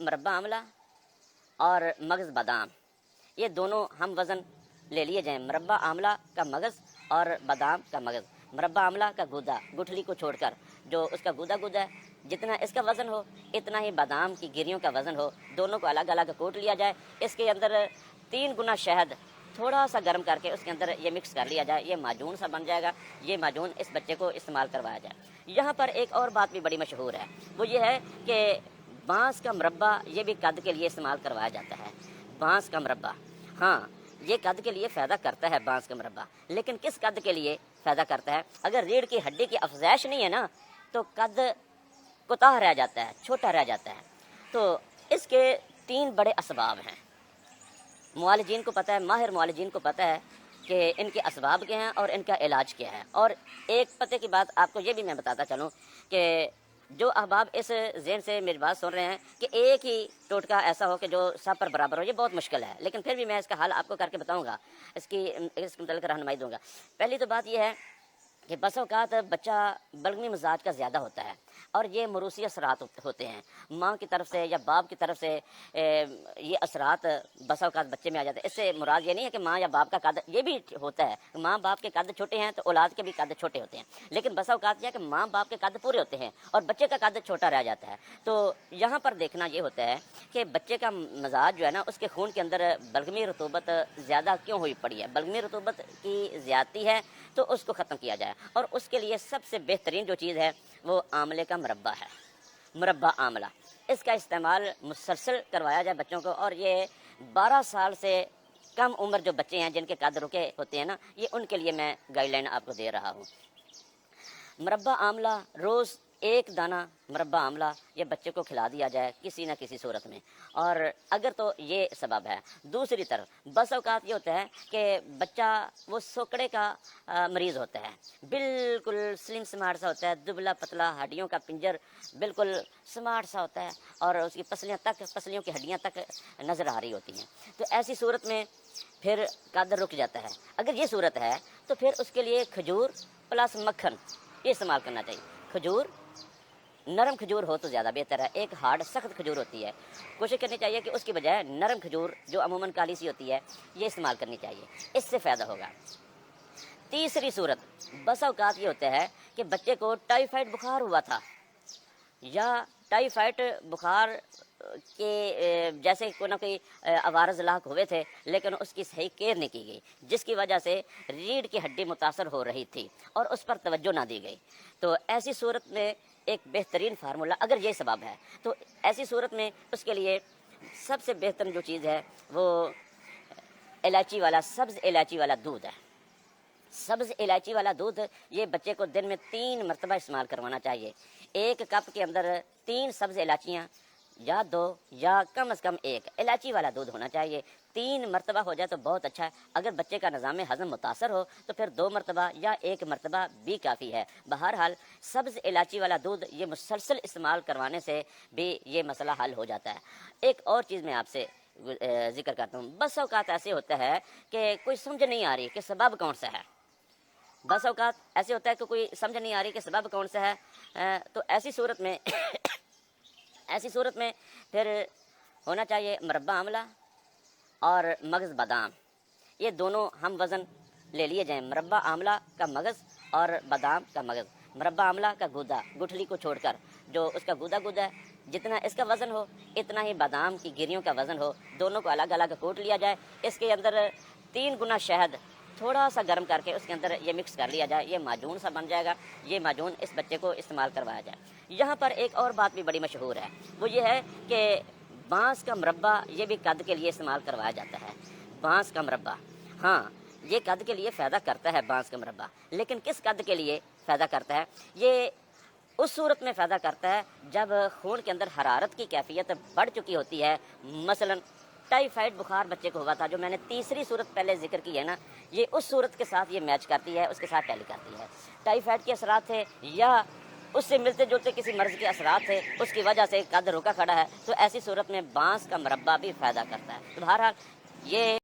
مربع आंवला और मगज़ बादाम, ये दोनों हम वज़न ले लिए जाएं। मरबा आंवला का मगज़ और बादाम का मगज़। मरबा आंवला का गूदा, गुठली को छोड़कर जो उसका गूदा है, जितना इसका वज़न हो इतना ही बादाम की गिरियों का वज़न हो। दोनों को अलग अलग कूट लिया जाए। इसके अंदर 3 गुना शहद थोड़ा सा गर्म करके उसके अंदर ये मिक्स कर लिया जाए। ये माजून सा बन जाएगा। ये माजून इस बच्चे को इस्तेमाल करवाया जाए। यहाँ पर एक और बात भी बड़ी मशहूर है, वो ये है कि बांस का मुरब्बा ये भी कद के लिए इस्तेमाल करवाया जाता है। बांस का मुरब्बा, हाँ, ये कद के लिए फ़ायदा करता है बांस का मुरब्बा। लेकिन किस कद के लिए फ़ायदा करता है? अगर रीढ़ की हड्डी की अफज़ाइश नहीं है ना, तो कद कोताह रह जाता है, छोटा रह जाता है। तो इसके 3 बड़े असबाब हैं। मुआलिजीन को पता है, माहिर मुआलिजीन को पता है कि इनके असबाब क्या हैं और इनका इलाज क्या है। और एक पते की बात आपको ये भी मैं बताता चलूँ कि जो अहबाब इस ज़हन से मेरी बात सुन रहे हैं कि एक ही टोटका ऐसा हो कि जो सब पर बराबर हो, ये बहुत मुश्किल है। लेकिन फिर भी मैं इसका हल आपको करके बताऊँगा, इसके मतलब रहनुमाई दूँगा। पहली तो बात यह है कि बस औक़ात बच्चा बलगमी मिजाज का ज़्यादा होता है और ये मरूसी असरात होते हैं माँ की तरफ से या बाप की तरफ से। ये असरात बस औक़ात बच्चे में आ जाते हैं। इससे मुराद ये नहीं है कि माँ या बाप का कद, ये भी होता है, माँ बाप के कद छोटे हैं तो औलाद के भी कद छोटे होते हैं। लेकिन बस औक़ात यह है कि माँ बाप के कद पूरे होते हैं और बच्चे का कद छोटा रह जाता है। तो यहाँ पर देखना ये होता है कि बच्चे का मिजाज जो है ना, उसके खून के अंदर बलगमी रतूबत ज़्यादा क्यों हुई पड़ी है। बलगमी रतूबत की ज़्यादती है तो उसको ख़त्म किया जाए, और उसके लिए सबसे बेहतरीन जो चीज़ है वो आंवले का मुरब्बा है। मुरब्बा आंवला, इसका इस्तेमाल मुसलसल करवाया जाए बच्चों को। और ये 12 साल से कम उम्र जो बच्चे हैं जिनके कद रुके होते हैं ना, ये उनके लिए मैं गाइडलाइन आपको दे रहा हूँ। मुरब्बा आंवला, रोज़ 1 दाना मुरब्बा आंवला ये बच्चे को खिला दिया जाए किसी न किसी सूरत में। और अगर तो ये सबब है। दूसरी तरफ बस औक़ात ये होता है कि बच्चा वो सोकड़े का मरीज़ होता है, बिल्कुल स्लिम स्मार्ट सा होता है, दुबला पतला, हड्डियों का पिंजर बिल्कुल स्मार्ट सा होता है और उसकी पसलियों की हड्डियाँ तक नज़र आ रही होती हैं। तो ऐसी सूरत में फिर कद रुक जाता है। अगर ये सूरत है तो फिर उसके लिए खजूर प्लस मक्खन ये इस्तेमाल करना चाहिए। खजूर, नरम खजूर हो तो ज़्यादा बेहतर है। एक हार्ड सख्त खजूर होती है, कोशिश करनी चाहिए कि उसकी बजाय नरम खजूर जो अमूमन काली सी होती है ये इस्तेमाल करनी चाहिए, इससे फ़ायदा होगा। तीसरी सूरत, बस औक़ात ये होता है कि बच्चे को टाइफाइड बुखार हुआ था या टाइफाइड बुखार के जैसे कोई ना कोई अवारज़ लाक हुए थे, लेकिन उसकी सही केयर नहीं की गई, जिसकी वजह से रीढ़ की हड्डी मुतासर हो रही थी और उस पर तवज्जो ना दी गई। तो ऐसी सूरत में एक बेहतरीन फार्मूला, अगर ये सबब है तो ऐसी सूरत में उसके लिए सबसे बेहतरीन जो चीज़ है वो इलायची वाला, सब्ज़ इलायची वाला दूध है। सब्ज़ इलायची वाला दूध ये बच्चे को दिन में 3 मरतबा इस्तेमाल करवाना चाहिए। 1 कप के अंदर 3 सब्ज़ इलायचियाँ या 2 या कम से कम 1 इलायची वाला दूध होना चाहिए। 3 मरतबा हो जाए तो बहुत अच्छा है। अगर बच्चे का निज़ाम हज़म मुतासर हो तो फिर 2 मरतबा या 1 मरतबा भी काफ़ी है। बहरहाल सब्ज़ इलायची वाला दूध ये मुसलसल इस्तेमाल करवाने से भी ये मसला हल हो जाता है। एक और चीज़ मैं आपसे ज़िक्र करता हूँ। बस औक़ात ऐसे होता है कि कोई समझ नहीं आ रही कि सबब कौन सा है। बस औक़ात ऐसे होता है कि कोई समझ नहीं आ रही कि सबब कौन सा है। तो ऐसी सूरत में ऐसी सूरत में फिर होना चाहिए मुरब्बा आंवला और मगज़ बादाम, ये दोनों हम वज़न ले लिए जाएं। मुरब्बा आंवला का मगज़ और बादाम का मगज़। मुरब्बा आंवला का गूदा, गुठली को छोड़कर जो उसका गूदा है, जितना इसका वज़न हो इतना ही बादाम की गिरियों का वज़न हो। दोनों को अलग अलग कूट लिया जाए। इसके अंदर 3 गुना शहद थोड़ा सा गर्म करके उसके अंदर ये मिक्स कर लिया जाए। ये माजून सा बन जाएगा। ये माजून इस बच्चे को इस्तेमाल करवाया जाए। यहाँ पर एक और बात भी बड़ी मशहूर है, वो ये है कि बांस का मुरब्बा ये भी कद के लिए इस्तेमाल करवाया जाता है। बांस का मुरब्बा, हाँ, ये कद के लिए फ़ायदा करता है बांस का मुरब्बा। लेकिन किस कद के लिए फ़ायदा करता है? ये उस सूरत में फ़ायदा करता है जब खून के अंदर हरारत की कैफियत बढ़ चुकी होती है। मसलन टाइफाइड बुखार बच्चे को हुआ था, जो मैंने तीसरी सूरत पहले जिक्र की है ना, ये उस सूरत के साथ ये मैच करती है, उसके साथ टैली करती है। टाइफाइड के असरात थे या उससे मिलते जुलते किसी मर्ज़ के असरात थे, उसकी वजह से कद रुका खड़ा है, तो ऐसी सूरत में बांस का मुरब्बा भी फ़ायदा करता है। तो बहरहाल ये